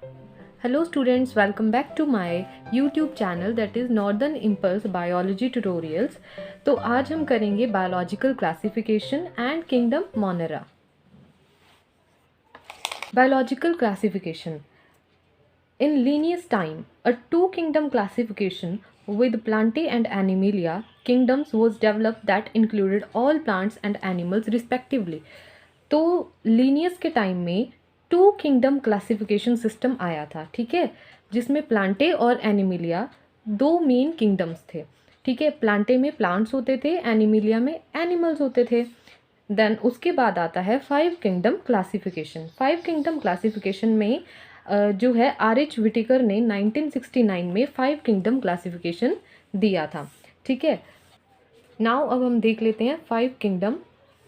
Hello students, welcome back to my YouTube channel that is Northern Impulse Biology Tutorials। तो आज हम करेंगे Biological Classification and Kingdom Monera। Biological Classification in Linnaeus time, a two-kingdom classification with Plantae and Animalia kingdoms was developed that included all plants and animals respectively। तो Linnaeus के time में to kingdom classification system आया था, ठीक है, जिसमें Plantae और Animalia दो मेन किंगडम्स थे, ठीक है। प्लांटे में प्लांट्स होते थे, एनिमिलिया में एनिमल्स होते थे। देन उसके बाद आता है five kingdom classification. Five kingdom classification में जो है आर.एच. विटिकर ने 1969 में फाइव किंगडम क्लासिफिकेशन दिया था, ठीक है। नाउ अब हम देख लेते हैं फाइव किंगडम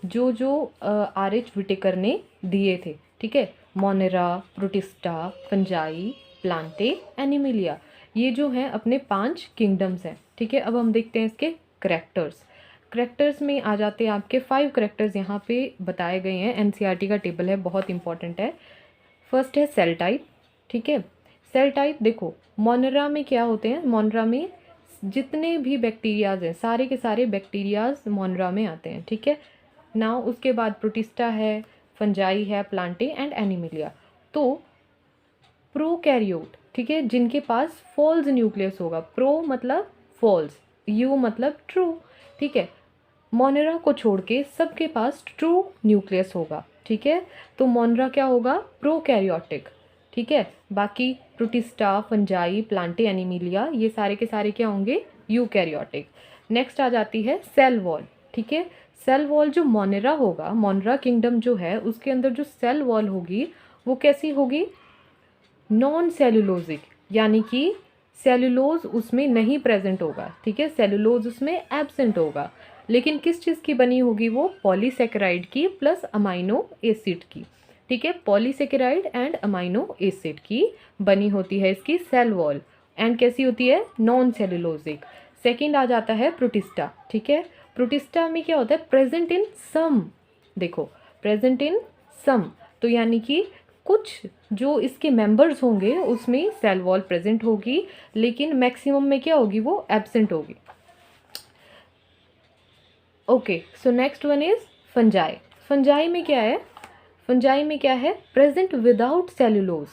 जो आर.एच. विटिकर ने दिए थे, ठीक है। Monera, protista, fungi, Plantae, Animalia, ये जो हैं अपने 5 किंगडम्स हैं, ठीक है। अब हम देखते हैं इसके करेक्टर्स। करेक्टर्स में आ जाते हैं आपके 5 करेक्टर्स यहाँ पे बताए गए हैं, एनसीईआरटी का टेबल है, बहुत इंपॉर्टेंट है। फर्स्ट है सेल टाइप, ठीक है। सेल टाइप देखो, मोनेरा में क्या होते हैं, मोनेरा में जितने भी बैक्टीरियाज हैं सारे के सारे बैक्टीरियाज मोनेरा में आते हैं, ठीक है। नाउ उसके बाद प्रोटिस्टा है, फंजाई है, प्लांटे एंड एनिमिलिया। तो प्रोकैरियोट, ठीक है, जिनके पास फॉल्स न्यूक्लियस होगा, प्रो मतलब फॉल्स, यू मतलब ट्रू, ठीक है। मोनेरा को छोड़ के सबके पास ट्रू न्यूक्लियस होगा, ठीक है। तो मोनेरा क्या होगा, प्रोकैरियोटिक, ठीक है। बाकी प्रोटिस्टा, फंजाई, प्लांटे, एनिमिलिया ये सारे के सारे क्या होंगे, यूकैरियोटिक। नेक्स्ट आ जाती है सेल वॉल, ठीक है। सेल वॉल जो मोनेरा होगा, मोनेरा किंगडम जो है उसके अंदर जो सेल वॉल होगी वो कैसी होगी, नॉन सेलुलोजिक, यानी कि सेलुलोज उसमें नहीं प्रेजेंट होगा, ठीक है। सेलुलोज उसमें एब्सेंट होगा, लेकिन किस चीज़ की बनी होगी, वो पॉलीसेकेराइड की प्लस अमाइनो एसिड की, ठीक है। पॉलीसेकेराइड एंड अमाइनो एसिड की बनी होती है इसकी सेल वॉल, एंड कैसी होती है, नॉन सेलुलोजिक। सेकेंड आ जाता है प्रोटिस्टा, ठीक है। प्रोटिस्टा में क्या होता है, प्रेजेंट इन सम, देखो प्रेजेंट इन सम, तो यानी कि कुछ जो इसके मेंबर्स होंगे उसमें सेल वॉल प्रेजेंट होगी, लेकिन मैक्सिमम में क्या होगी, वो एब्सेंट होगी। Okay, so next one is fungi. Fungi में क्या है, फंजाई में क्या है, प्रेजेंट विदाउट सेलुलोज,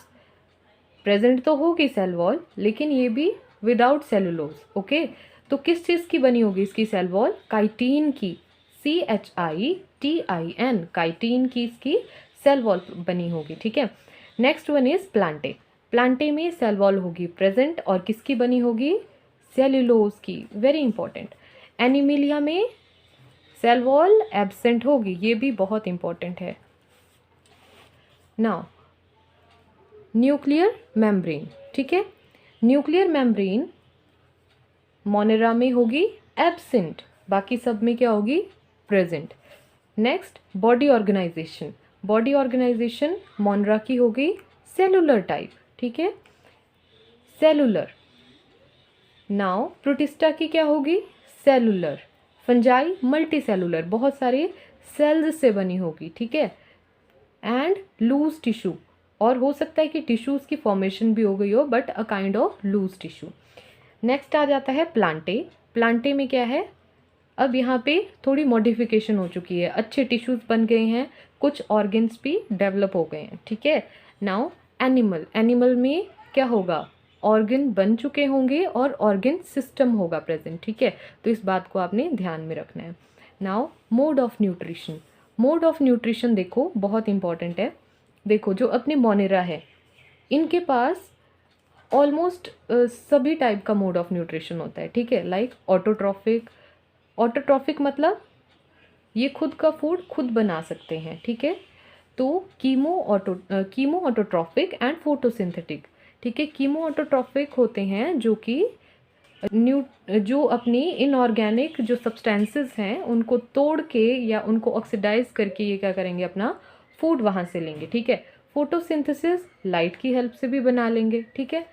प्रेजेंट तो होगी सेल वॉल लेकिन ये भी विदाउट सेलुलोज, ओके। तो किस चीज़ की बनी होगी इसकी सेल वॉल, काइटिन की, CHITIN, काइटिन की इसकी सेल वॉल बनी होगी, ठीक है। Next one is Plantae. Plantae में सेल वॉल होगी प्रेजेंट और किसकी बनी होगी, सेल्यूलोज की, वेरी इंपॉर्टेंट। एनिमिलिया में सेल वॉल एब्सेंट होगी, ये भी बहुत इंपॉर्टेंट है। नाउ न्यूक्लियर मेम्ब्रेन, ठीक है। न्यूक्लियर मेम्ब्रेन मोनेरा में होगी एब्सेंट, बाकी सब में क्या होगी, present. Next body organisation. Body organisation Monera की होगी सेलुलर टाइप, ठीक है, सेलुलर। नाउ प्रोटिस्टा की क्या होगी, सेलुलर। फंजाई मल्टी सेलुलर, बहुत सारे सेल्स से बनी होगी, ठीक है। एंड लूज टिश्यू, और हो सकता है कि टिश्यूज़ की फॉर्मेशन भी हो गई हो, but a kind of loose tissue. Next आ जाता है प्लांटे। प्लांटे में क्या है, अब यहाँ पे थोड़ी मॉडिफिकेशन हो चुकी है, अच्छे टिश्यूज़ बन गए हैं, कुछ ऑर्गन्स भी डेवलप हो गए हैं, ठीक है। नाउ एनिमल, एनिमल में क्या होगा, ऑर्गन बन चुके होंगे और ऑर्गन सिस्टम होगा प्रेजेंट, ठीक है। तो इस बात को आपने ध्यान में रखना है। Now mode of nutrition. Mode of nutrition देखो बहुत इंपॉर्टेंट है। देखो जो अपने मोनेरा है इनके पास ऑलमोस्ट सभी टाइप का मोड ऑफ न्यूट्रिशन होता है, ठीक है। लाइक ऑटोट्रॉफिक, ऑटोट्रॉफिक मतलब ये खुद का फूड खुद बना सकते हैं, ठीक है। तो कीमो ऑटोट्रॉफिक एंड फोटोसिंथेटिक, ठीक है। कीमो ऑटोट्रॉफिक होते हैं जो कि जो अपनी इनऑर्गेनिक जो सब्सटेंसेस हैं उनको तोड़ के या उनको ऑक्सीडाइज करके ये क्या करेंगे, अपना फूड वहाँ से लेंगे, ठीक है। फोटोसिंथेसिस लाइट की हेल्प से भी बना लेंगे, ठीक है।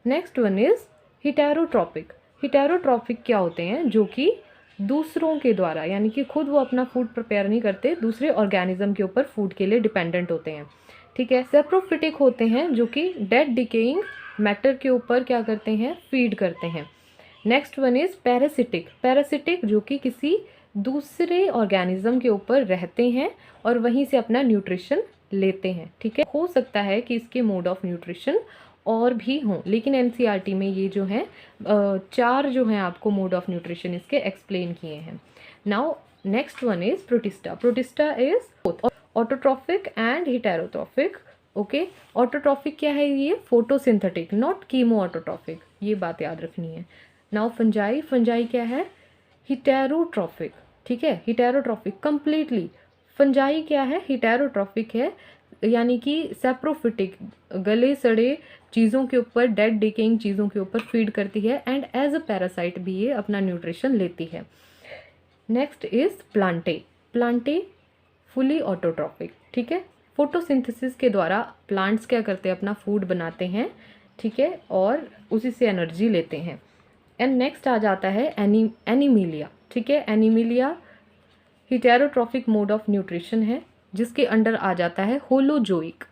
Next one is heterotrophic. Heterotrophic क्या होते हैं, जो कि दूसरों के द्वारा, यानी कि खुद वो अपना फूड प्रिपेयर नहीं करते, दूसरे ऑर्गेनिज्म के ऊपर फूड के लिए डिपेंडेंट होते हैं, ठीक है। सेप्रोफिटिक होते हैं जो कि डेड डिकेइंग मैटर के ऊपर क्या करते हैं, फीड करते हैं। Next one is parasitic. Parasitic जो कि किसी दूसरे ऑर्गेनिज्म के ऊपर रहते हैं और वहीं से अपना न्यूट्रिशन लेते हैं, ठीक है। हो सकता है कि इसके मोड ऑफ न्यूट्रिशन और भी हों, लेकिन एनसीईआरटी में ये जो हैं 4 जो हैं आपको मोड ऑफ न्यूट्रिशन इसके एक्सप्लेन किए हैं। Now next one is protista. Protista is autotrophic and heterotrophic. Okay, autotrophic क्या है, ये फोटोसिंथेटिक, नॉट कीमो ऑटोट्रॉफिक, ये बात याद रखनी है। Now fungi. फंजाई क्या है, हेटेरोट्रॉफिक, ठीक है, हेटेरोट्रॉफिक कंप्लीटली। फंजाई क्या है, हेटेरोट्रॉफिक है, यानी कि सेप्रोफिटिक, गले सड़े चीज़ों के ऊपर, डेड डिकेइंग चीज़ों के ऊपर फीड करती है एंड एज अ पैरासाइट भी ये अपना न्यूट्रिशन लेती है। Next is Plantae. Plantae fully autotrophic, ठीक है, फोटोसिंथेसिस के द्वारा प्लांट्स क्या करते हैं, अपना फूड बनाते हैं, ठीक है, और उसी से एनर्जी लेते हैं। एंड नेक्स्ट आ जाता है एनीमिलिया, ठीक है। एनीमिलिया हेटेरोट्रॉफिक मोड ऑफ न्यूट्रिशन है जिसके अंडर आ जाता है होलोजोइक।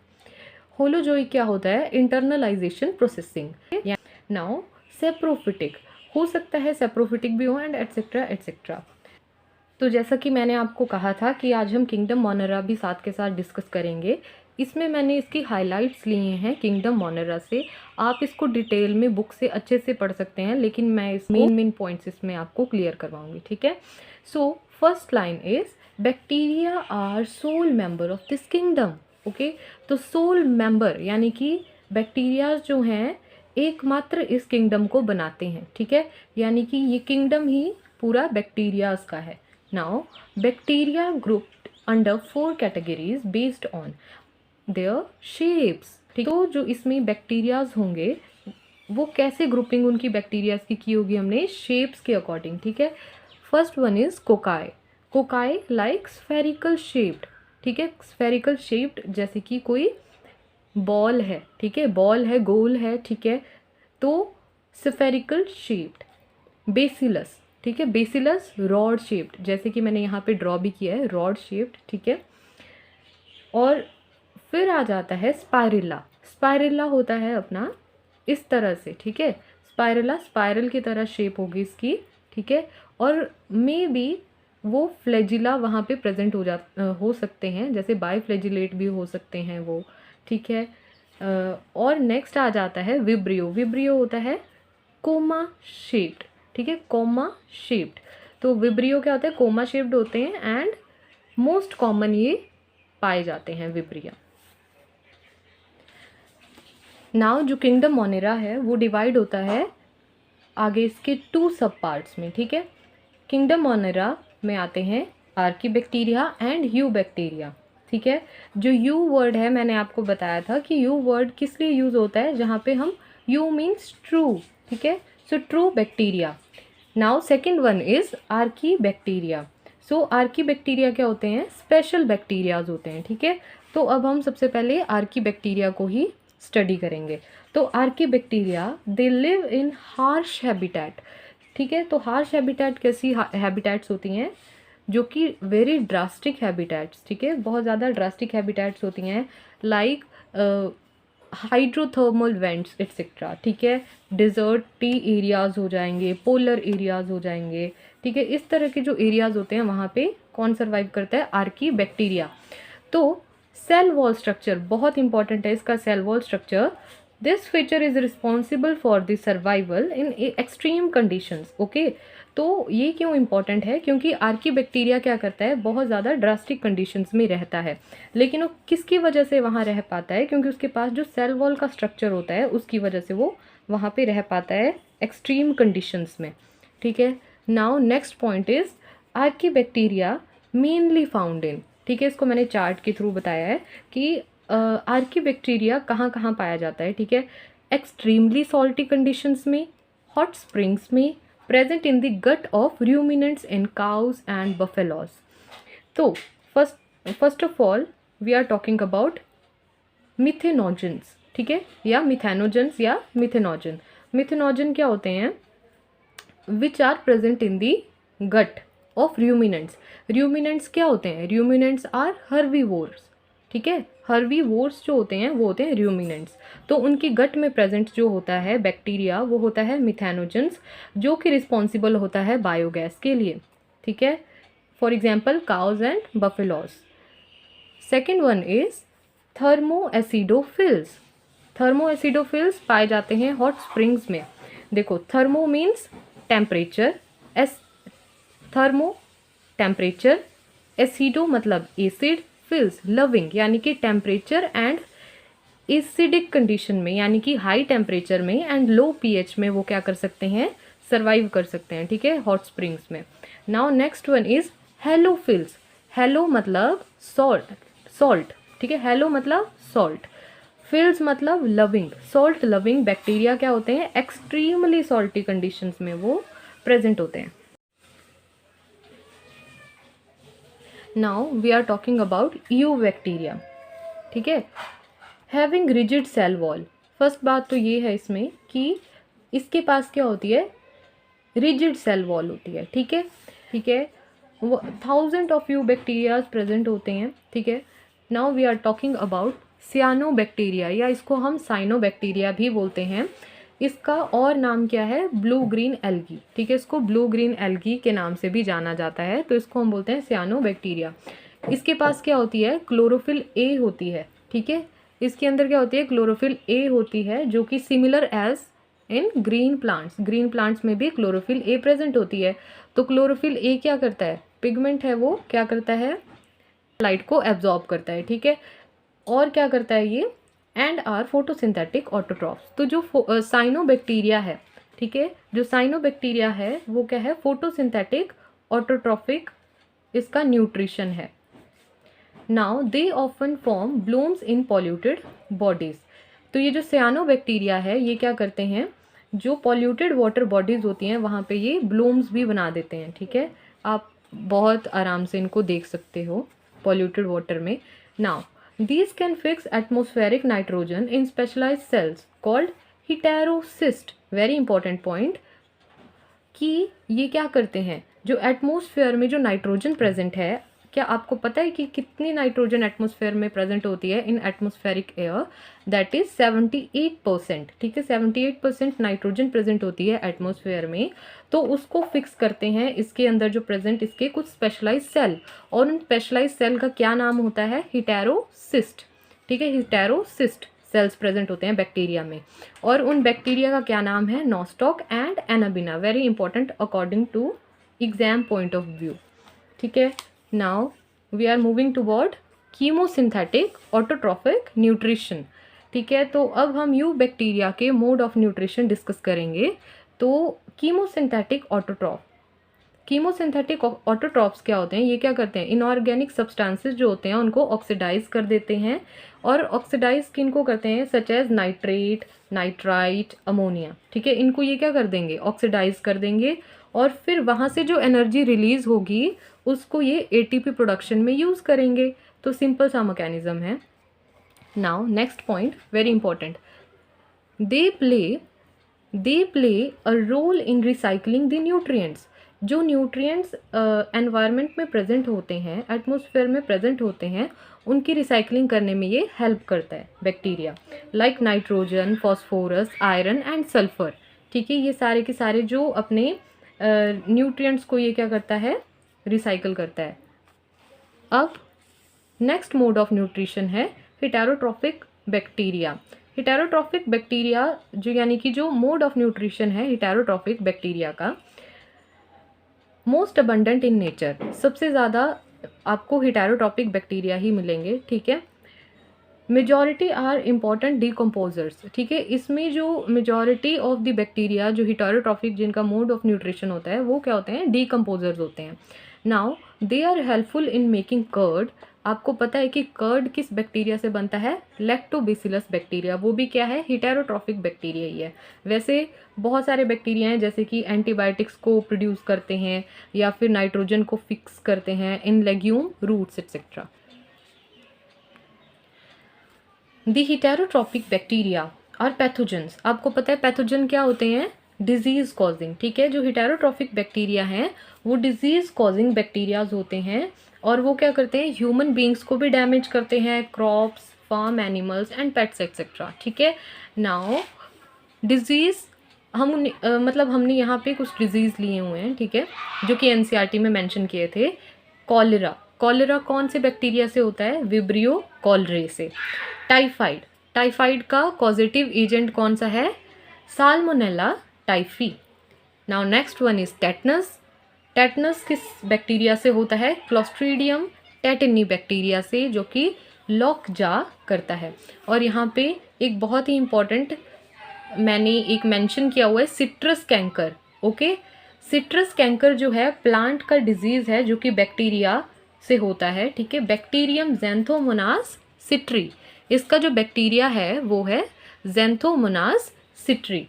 होलोजोइक क्या होता है, इंटरनलाइजेशन प्रोसेसिंग। नाउ सेप्रोफिटिक, हो सकता है सेप्रोफिटिक भी हो एंड एटसेट्रा एटसेट्रा। तो जैसा कि मैंने आपको कहा था कि आज हम किंगडम मोनेरा भी साथ के साथ डिस्कस करेंगे। इसमें मैंने इसकी हाइलाइट्स लिए हैं किंगडम मोनेरा से। आप इसको डिटेल में बुक से अच्छे से पढ़ सकते हैं, लेकिन मैं इस मेन पॉइंट्स इसमें आपको क्लियर करवाऊंगी, ठीक है। So first line is bacteria are sole member of this kingdom. Okay, तो सोल मेंबर यानी कि बैक्टीरिया जो हैं एकमात्र इस किंगडम को बनाते हैं, ठीक है, यानी कि ये किंगडम ही पूरा बैक्टीरियाज का है। Now bacteria grouped under 4 categories based on their shapes, ठीक। तो जो इसमें बैक्टीरियाज होंगे वो कैसे ग्रुपिंग उनकी बैक्टीरियाज की होगी हमने, शेप्स के अकॉर्डिंग, ठीक है। First one is cocci. Cocci like spherical shaped, ठीक है, स्फेरिकल शेप्ड जैसे कि कोई बॉल है, ठीक है, बॉल है, गोल है, ठीक है, तो स्फेरिकल शेप्ड। बेसिलस, ठीक है, बेसिलस रॉड शेप्ड, जैसे कि मैंने यहाँ पे ड्रॉ भी किया है, रॉड शेप्ड, ठीक है। और फिर आ जाता है स्पाइरिला। स्पाइरिला होता है अपना इस तरह से, ठीक है, स्पाइरिला स्पाइरल की तरह शेप होगी इसकी, ठीक है, और मे बी वो फ्लैजिला वहाँ पे प्रेजेंट हो सकते हैं, जैसे बाईफ्लैजिलेट भी हो सकते हैं वो, ठीक है। और नेक्स्ट आ जाता है विब्रियो। विब्रियो होता है कोमा शेप्ड, ठीक है, कोमा शेप्ड। तो विब्रियो क्या होता है, कोमा शेप्ड होते हैं एंड मोस्ट कॉमन ये पाए जाते हैं विब्रिया। नाउ जो किंगडम मोनेरा है वो डिवाइड होता है आगे इसके 2 सब पार्ट्स में, ठीक है। किंगडम मोनेरा में आते हैं आर्कीबैक्टीरिया एंड यू बैक्टीरिया, ठीक है। जो यू वर्ड है मैंने आपको बताया था कि यू वर्ड किस लिए यूज़ होता है, जहाँ पे हम यू मीन्स ट्रू, ठीक है, so true bacteria. Now second one is archaebacteria. So archaebacteria क्या होते हैं, स्पेशल बैक्टीरियाज होते हैं, ठीक है। तो अब हम सबसे पहले आर्कीबैक्टीरिया को ही स्टडी करेंगे। तो archaebacteria they live in harsh habitat, ठीक है। तो हार्श हैबिटेट कैसी हैबिटेट्स होती हैं, जो कि वेरी ड्रास्टिक हैबिटेट्स, ठीक है, बहुत ज़्यादा ड्रास्टिक हैबिटेट्स होती हैं, लाइक हाइड्रोथर्मल वेंट्स एटसेट्रा, ठीक है, डिजर्टी एरियाज़ हो जाएंगे, पोलर एरियाज़ हो जाएंगे, ठीक है। इस तरह के जो एरियाज़ होते हैं वहाँ पे कौन सर्वाइव करता है, आर्कीबैक्टीरिया। तो सेल वॉल स्ट्रक्चर बहुत इंपॉर्टेंट है इसका, cell wall structure. This feature is responsible for the survival in extreme conditions. Okay, तो ये क्यों इम्पॉर्टेंट है, क्योंकि आर्कीबैक्टीरिया क्या करता है, बहुत ज़्यादा ड्रास्टिक कंडीशंस में रहता है, लेकिन वो किसकी वजह से वहाँ रह पाता है, क्योंकि उसके पास जो सेल वॉल का स्ट्रक्चर होता है उसकी वजह से वो वहाँ पे रह पाता है एक्सट्रीम कंडीशंस में, ठीक है। Now next point is archaebacteria mainly found in, ठीक है, इसको मैंने चार्ट के थ्रू बताया है कि आर्कीबैक्टीरिया कहाँ कहाँ पाया जाता है, ठीक है। एक्सट्रीमली सॉल्टी कंडीशंस में, हॉट स्प्रिंग्स में, present in the gut of ruminants in cows and buffaloes. तो first of all we are talking about methanogens, ठीक है, या मिथेनोजेंस या मिथेनोजन। मिथेनोजन क्या होते हैं, which are present in the gut of ruminants. Ruminants क्या होते हैं, रूमिनेंट्स आर हर्बीवोर्स, ठीक है, हर्बीवोर्स जो होते हैं वो होते हैं रूमिनेंट्स। तो उनकी गट में प्रेजेंट जो होता है बैक्टीरिया वो होता है मिथेनोजेंस, जो कि रिस्पॉन्सिबल होता है बायोगैस के लिए, ठीक है। For example cows and buffaloes. Second one is thermoacidophiles. Thermoacidophiles पाए जाते हैं हॉट स्प्रिंग्स में। देखो thermo means temperature, thermo temperature, acido मतलब एसिड, फिल्स लविंग यानी कि टेम्परेचर एंड एसिडिक कंडीशन में यानी कि हाई टेम्परेचर में एंड लो पीएच में वो क्या कर सकते हैं, सर्वाइव कर सकते हैं, ठीक है, हॉट स्प्रिंग्स में। Now next one is halophiles. Halo मतलब सॉल्ट, ठीक है, हेलो मतलब सॉल्ट, फिल्स मतलब लविंग, सॉल्ट लविंग बैक्टीरिया क्या होते हैं, एक्सट्रीमली सॉल्टी कंडीशंस में वो प्रेजेंट होते हैं। Now we are talking about eubacteria, ठीक है। Having rigid cell wall. First बात तो ये है इसमें कि इसके पास क्या होती है, रिजिड सेल वॉल होती है, ठीक है, ठीक है। वो 1000 ऑफ यू बैक्टीरियाज प्रेजेंट होते हैं, ठीक है। Now we are talking about cyanobacteria, या इसको हम साइनोबैक्टीरिया भी बोलते हैं। इसका और नाम क्या है, ब्लू ग्रीन एल्गी, ठीक है, इसको ब्लू ग्रीन एल्गी के नाम से भी जाना जाता है, तो इसको हम बोलते हैं सियानोबैक्टीरिया। इसके पास क्या होती है, क्लोरोफिल ए होती है, ठीक है, इसके अंदर क्या होती है, क्लोरोफिल ए होती है, जो कि similar as in green plants, green plants में भी क्लोरोफिल ए प्रेजेंट होती है। तो क्लोरोफिल ए क्या करता है, पिगमेंट है वो क्या करता है, लाइट को एब्जॉर्ब करता है, ठीक है। और क्या करता है ये, एंड आर फोटोसिंथेटिक ऑटोट्रॉफ्स। तो जो साइनोबैक्टीरिया है, ठीक है, जो साइनोबैक्टीरिया है वो क्या है, फोटोसिंथेटिक ऑटोट्रॉफिक इसका न्यूट्रिशन है। Now they often form blooms in polluted bodies. तो ये जो सियानोबैक्टीरिया है ये क्या करते हैं, जो पॉल्यूटेड वाटर बॉडीज होती हैं वहाँ पे ये ब्लूम्स भी बना देते हैं, ठीक है, आप बहुत आराम से इनको देख सकते हो पॉल्यूटेड वाटर में। Now these can fix atmospheric nitrogen in specialised cells called heterocyst. Very important point कि ये क्या करते हैं, जो एटमॉस्फेयर में जो नाइट्रोजन प्रेजेंट है, क्या आपको पता है कि कितनी नाइट्रोजन एटमॉस्फेयर में प्रेजेंट होती है इन एटमॉस्फेरिक एयर, दैट इज 78%, ठीक है, 78% नाइट्रोजन प्रेजेंट होती है एटमॉस्फेयर में। तो उसको फिक्स करते हैं इसके अंदर जो प्रेजेंट इसके कुछ स्पेशलाइज सेल, और उन स्पेशलाइज सेल का क्या नाम होता है, हिटेरोसिस्ट, ठीक है, हिटेरोसिस्ट सेल्स प्रेजेंट होते हैं बैक्टीरिया में, और उन बैक्टीरिया का क्या नाम है, Nostoc and Anabaena. Very important according to exam point of view, ठीक है। Now we are moving toward chemosynthetic autotrophic nutrition, ठीक है। तो अब हम यू बैक्टीरिया के मोड ऑफ न्यूट्रिशन डिस्कस करेंगे। तो कीमोसिंथेटिक ऑटोट्रॉफ, कीमोसिंथेटिक ऑटोट्रॉप्स क्या होते हैं, ये क्या करते हैं, इनऑर्गेनिक सब्सटेंसेस जो होते हैं उनको ऑक्सीडाइज कर देते हैं, और ऑक्सीडाइज किनको करते हैं, such as nitrate, nitrite, ammonia, ठीक है, इनको ये क्या कर देंगे, ऑक्सीडाइज कर देंगे, और फिर वहाँ से जो एनर्जी रिलीज होगी उसको ये एटीपी प्रोडक्शन में यूज़ करेंगे। तो सिंपल सा मैकेनिज्म है। Now next point very important, they play a role in recycling the nutrients. जो न्यूट्रिएंट्स एनवायरनमेंट में प्रेजेंट होते हैं, एटमॉस्फेयर में प्रेजेंट होते हैं, उनकी रिसाइकलिंग करने में ये हेल्प करता है bacteria, like nitrogen, phosphorus, iron and sulphur, ठीक है, ये सारे के सारे जो अपने न्यूट्रिएंट्स को ये क्या करता है, रिसाइकल करता है। अब नेक्स्ट मोड ऑफ न्यूट्रिशन है हेटेरोट्रॉफिक बैक्टीरिया। हेटेरोट्रॉफिक बैक्टीरिया जो यानी कि जो मोड ऑफ न्यूट्रिशन है हेटेरोट्रॉफिक बैक्टीरिया का, मोस्ट अबंडेंट इन नेचर, सबसे ज़्यादा आपको हेटेरोट्रॉफिक बैक्टीरिया ही मिलेंगे, ठीक है। मेजॉरिटी आर इम्पॉर्टेंट डिकम्पोजर्स, ठीक है, इसमें जो मेजॉरिटी ऑफ द बैक्टीरिया जो हेटेरोट्रॉफिक जिनका मोड ऑफ न्यूट्रिशन होता है वो क्या होते हैं, डिकम्पोजर्स होते हैं। Now they are helpful in making curd. आपको पता है कि कर्ड किस बैक्टीरिया से बनता है, लैक्टोबैसिलस बैक्टीरिया, वो भी क्या है, हेटेरोट्रॉफिक बैक्टीरिया ही है। वैसे बहुत सारे बैक्टीरिया हैं जैसे कि एंटीबायोटिक्स को प्रोड्यूस करते हैं या फिर नाइट्रोजन को फिक्स करते हैं इन लेग्यूम, रूट्स एक्सेट्रा। दी हेटेरोट्रॉफिक बैक्टीरिया और पैथोजेंस। आपको पता है पैथोजन क्या होते हैं, डिजीज कॉजिंग, ठीक है, जो हेटेरोट्रॉफिक बैक्टीरिया हैं वो डिजीज कॉजिंग बैक्टीरियाज होते हैं, और वो क्या करते हैं, ह्यूमन बींग्स को भी डैमेज करते हैं, crops, farm animals and pets etcetera, ठीक है। नाउ डिजीज़ मतलब हमने यहाँ पे कुछ डिजीज़ लिए हुए हैं, ठीक है, जो कि एनसीईआरटी में मेंशन किए थे। कॉलेरा, कॉलेरा कौन से बैक्टीरिया से होता है? विब्रियो कॉलरे से। टाइफाइड, टाइफाइड का कॉजेटिव एजेंट कौन सा है? Salmonella typhi. Now next one is tetanus, tetanus किस बैक्टीरिया से होता है? क्लोस्ट्रीडियम टेटनी बैक्टीरिया से, जो कि लॉक जा करता है। और यहाँ पे एक बहुत ही इंपॉर्टेंट मैंने एक मेंशन किया हुआ है, citrus canker, okay. Citrus canker जो है प्लांट का डिजीज़ है जो कि बैक्टीरिया से होता है, ठीक है। बैक्टीरियम ज़ैंथोमोनास सिट्री, इसका जो बैक्टीरिया है वो है Xanthomonas citri.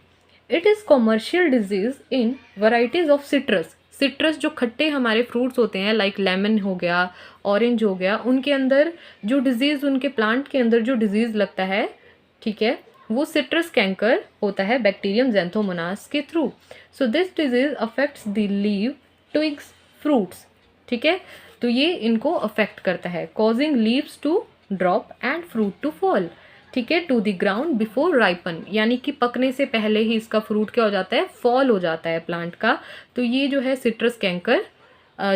It is commercial disease in varieties of citrus, citrus जो खट्टे हमारे फ्रूट्स होते हैं लाइक लेमन हो गया, ऑरेंज हो गया, उनके अंदर जो डिजीज़, उनके प्लांट के अंदर जो डिजीज़ लगता है, ठीक है, वो सिट्रस कैंकर होता है बैक्टीरियम ज़ैंथोमोनास के थ्रू। So this disease affects the leave, twigs, fruits, ठीक है। तो ये इनको अफेक्ट करता है, causing leaves to drop and fruit to fall, ठीक है, to the ground before ripen, यानी कि पकने से पहले ही इसका फ्रूट क्या हो जाता है? फॉल हो जाता है प्लांट का। तो ये जो है सिट्रस कैंकर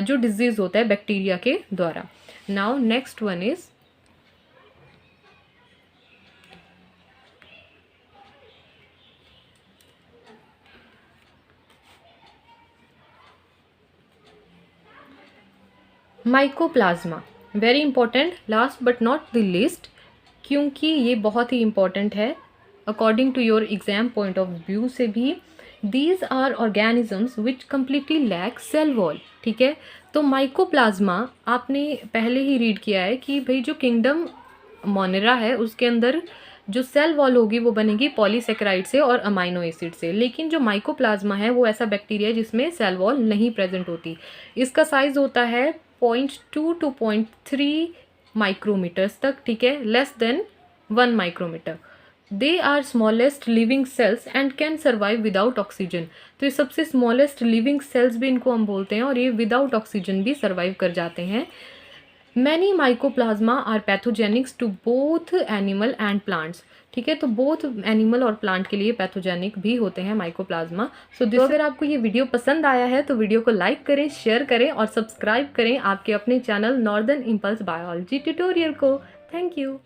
जो डिजीज़ होता है बैक्टीरिया के द्वारा। Now next one is mycoplasma, very important, last but not the least, क्योंकि ये बहुत ही इंपॉर्टेंट है according to your exam point of view से भी। These are organisms which completely lack cell wall, ठीक है। तो माइकोप्लाज्मा आपने पहले ही रीड किया है कि भाई जो किंगडम मोनेरा है उसके अंदर जो सेल वॉल होगी वो बनेगी पॉलीसेकेराइड से और अमाइनो एसिड से, लेकिन जो माइकोप्लाज्मा है वो ऐसा बैक्टीरिया है जिसमें सेल वॉल नहीं प्रेजेंट होती। इसका साइज होता है 0.2 to 0.3 माइक्रोमीटर्स तक, ठीक है, less than 1 micrometre. They are smallest living cells and can survive without oxygen, तो ये सबसे स्मॉलेस्ट लिविंग सेल्स भी इनको हम बोलते हैं और ये विदाउट ऑक्सीजन भी सर्वाइव कर जाते हैं। Many mycoplasma are pathogenics to both animal and plants, ठीक है, तो बोथ एनिमल और प्लांट के लिए पैथोजेनिक भी होते हैं माइकोप्लाज्मा। सो दिस, अगर आपको ये वीडियो पसंद आया है तो वीडियो को लाइक करें, शेयर करें और सब्सक्राइब करें आपके अपने channel northern impulse biology tutorial को। Thank you.